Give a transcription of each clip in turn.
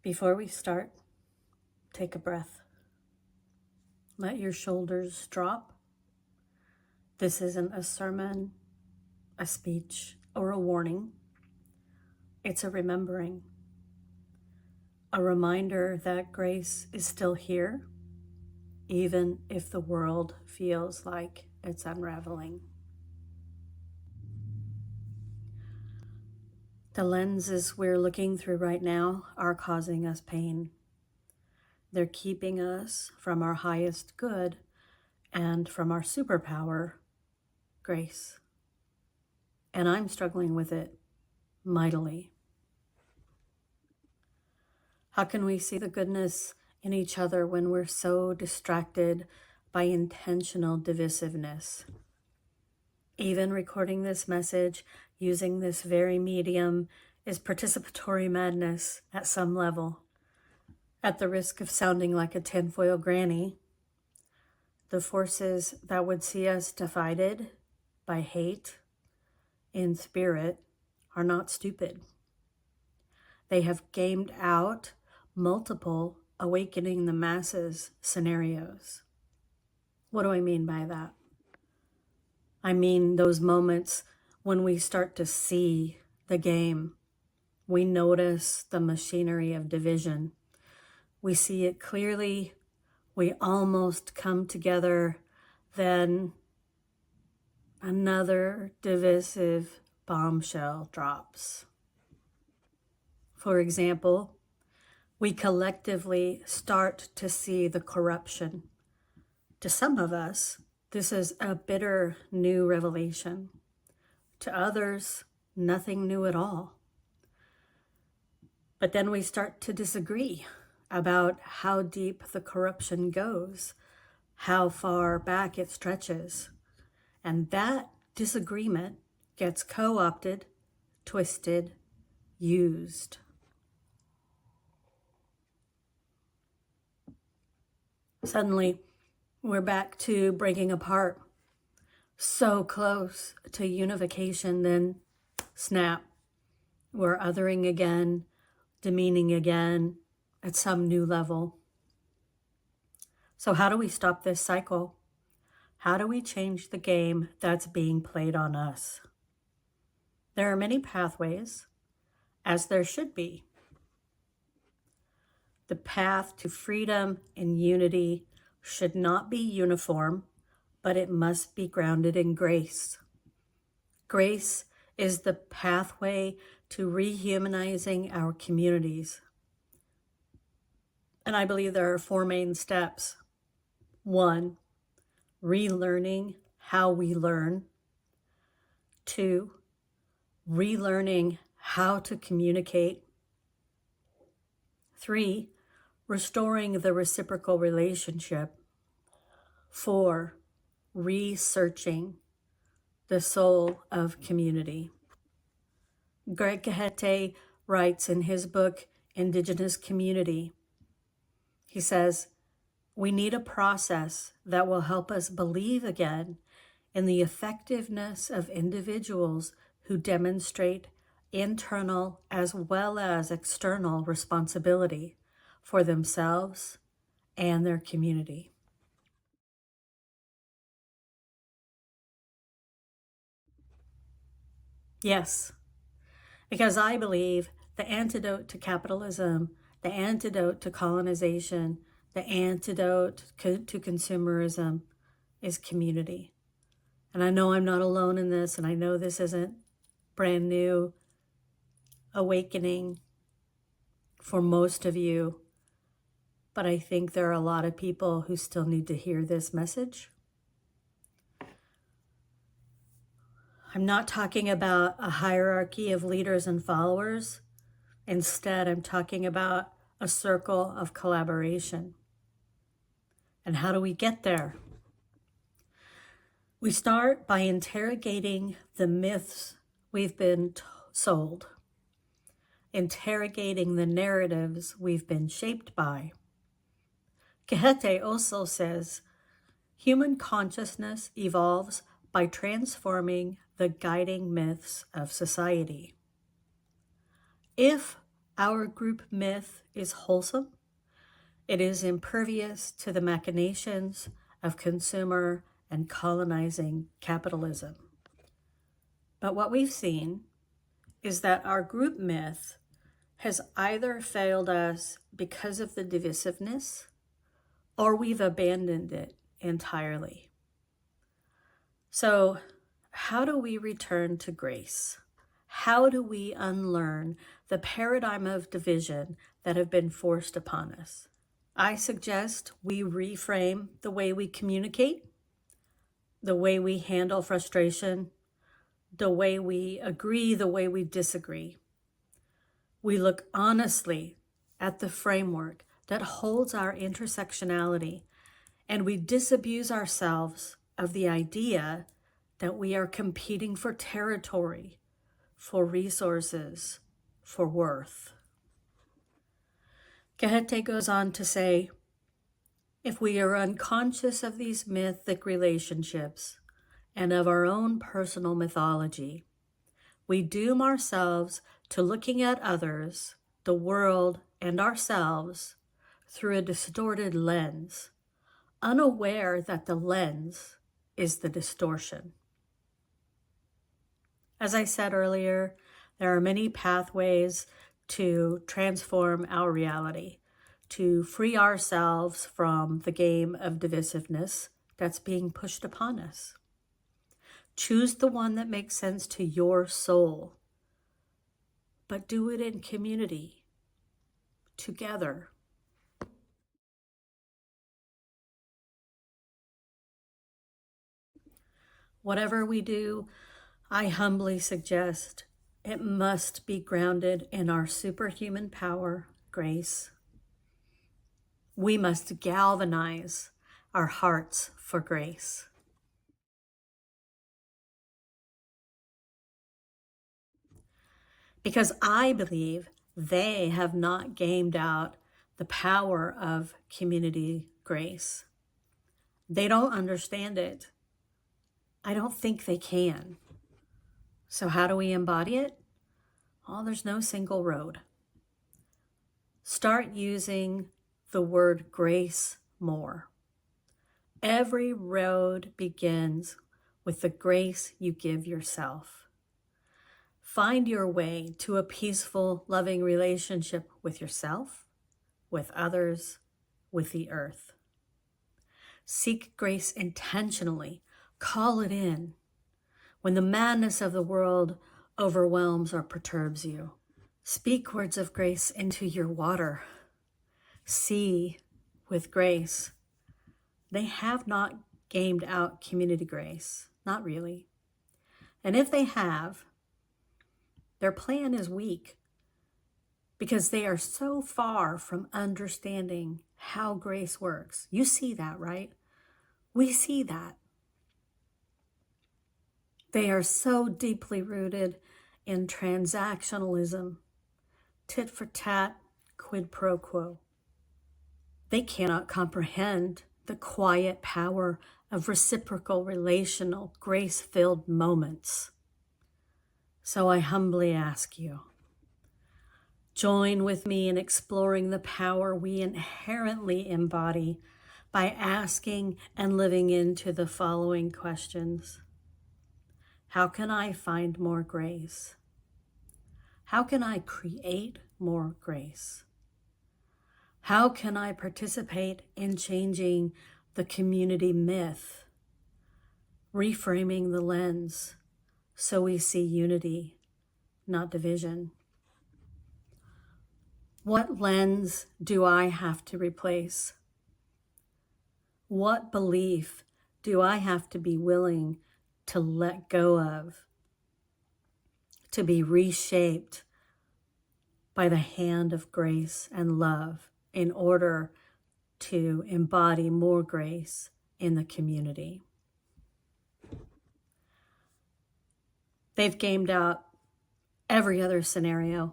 Before we start, take a breath. Let your shoulders drop. This isn't a sermon, a speech, or a warning. It's a remembering. A reminder that grace is still here, even if the world feels like it's unraveling. The lenses we're looking through right now are causing us pain. They're keeping us from our highest good and from our superpower, grace. And I'm struggling with it mightily. How can we see the goodness in each other when we're so distracted by intentional divisiveness? Even recording this message using this very medium is participatory madness at some level. At the risk of sounding like a tinfoil granny, the forces that would see us divided by hate in spirit are not stupid. They have gamed out multiple awakening the masses scenarios. What do I mean by that? I mean those moments when we start to see the game. We notice the machinery of division. We see it clearly. We almost come together. Then another divisive bombshell drops. For example, we collectively start to see the corruption. To some of us, this is a bitter new revelation. To others, nothing new at all. But then we start to disagree about how deep the corruption goes, how far back it stretches. And that disagreement gets co-opted, twisted, used. Suddenly, we're back to breaking apart. So close to unification, then snap. We're othering again, demeaning again at some new level. So how do we stop this cycle? How do we change the game that's being played on us? There are many pathways, as there should be. The path to freedom and unity should not be uniform, but it must be grounded in grace. Grace is the pathway to rehumanizing our communities. And I believe there are 4 main steps. 1, relearning how we learn. 2, relearning how to communicate. 3, restoring the reciprocal relationship. 4, researching the soul of community. Greg Gahete writes in his book, Indigenous Community, he says, we need a process that will help us believe again in the effectiveness of individuals who demonstrate internal as well as external responsibility for themselves and their community. Yes, because I believe the antidote to capitalism, the antidote to colonization, the antidote to consumerism is community. And I know I'm not alone in this, and I know this isn't brand new awakening for most of you, but I think there are a lot of people who still need to hear this message. I'm not talking about a hierarchy of leaders and followers. Instead, I'm talking about a circle of collaboration. And how do we get there? We start by interrogating the myths we've been sold, interrogating the narratives we've been shaped by. Gahete also says, human consciousness evolves by transforming the guiding myths of society. If Our group myth is wholesome. It is impervious to the machinations of consumer and colonizing capitalism. But what we've seen is that our group myth has either failed us because of the divisiveness, or we've abandoned it entirely. So, how do we return to grace? How do we unlearn the paradigm of division that have been forced upon us? I suggest we reframe the way we communicate, the way we handle frustration, the way we agree, the way we disagree. We look honestly at the framework that holds our intersectionality, and we disabuse ourselves of the idea that we are competing for territory, for resources, for worth. Gehete goes on to say, if we are unconscious of these mythic relationships and of our own personal mythology, we doom ourselves to looking at others, the world, and ourselves through a distorted lens, unaware that the lens is the distortion. As I said earlier, there are many pathways to transform our reality, to free ourselves from the game of divisiveness that's being pushed upon us. Choose the one that makes sense to your soul, but do it in community, together. Whatever we do, I humbly suggest it must be grounded in our superhuman power, grace. We must galvanize our hearts for grace. Because I believe they have not gamed out the power of community grace. They don't understand it. I don't think they can. So how do we embody it? Oh, there's no single road. Start using the word grace more. Every road begins with the grace you give yourself. Find your way to a peaceful, loving relationship with yourself, with others, with the earth. Seek grace intentionally. Call it in when the madness of the world overwhelms or perturbs you. Speak words of grace into your water. See with grace. They have not gamed out community grace, not really. And if they have, their plan is weak because they are so far from understanding how grace works. You see that, right? We see that. They are so deeply rooted in transactionalism, tit for tat, quid pro quo. They cannot comprehend the quiet power of reciprocal, relational, grace-filled moments. So I humbly ask you, join with me in exploring the power we inherently embody by asking and living into the following questions. How can I find more grace? How can I create more grace? How can I participate in changing the community myth, reframing the lens so we see unity, not division? What lens do I have to replace? What belief do I have to be willing to let go of, to be reshaped by the hand of grace and love in order to embody more grace in the community? They've gamed out every other scenario.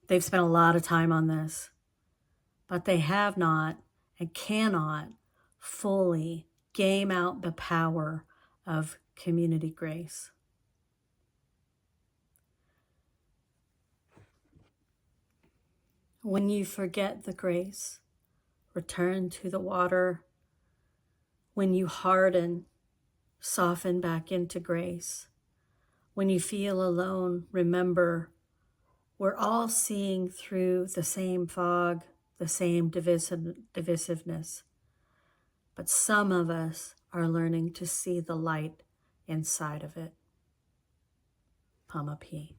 They've spent a lot of time on this, but they have not and cannot fully game out the power of community grace. When you forget the grace, return to the water. When you harden, soften back into grace. When you feel alone, remember we're all seeing through the same fog, the same divisiveness. But some of us are learning to see the light inside of it. Pama P.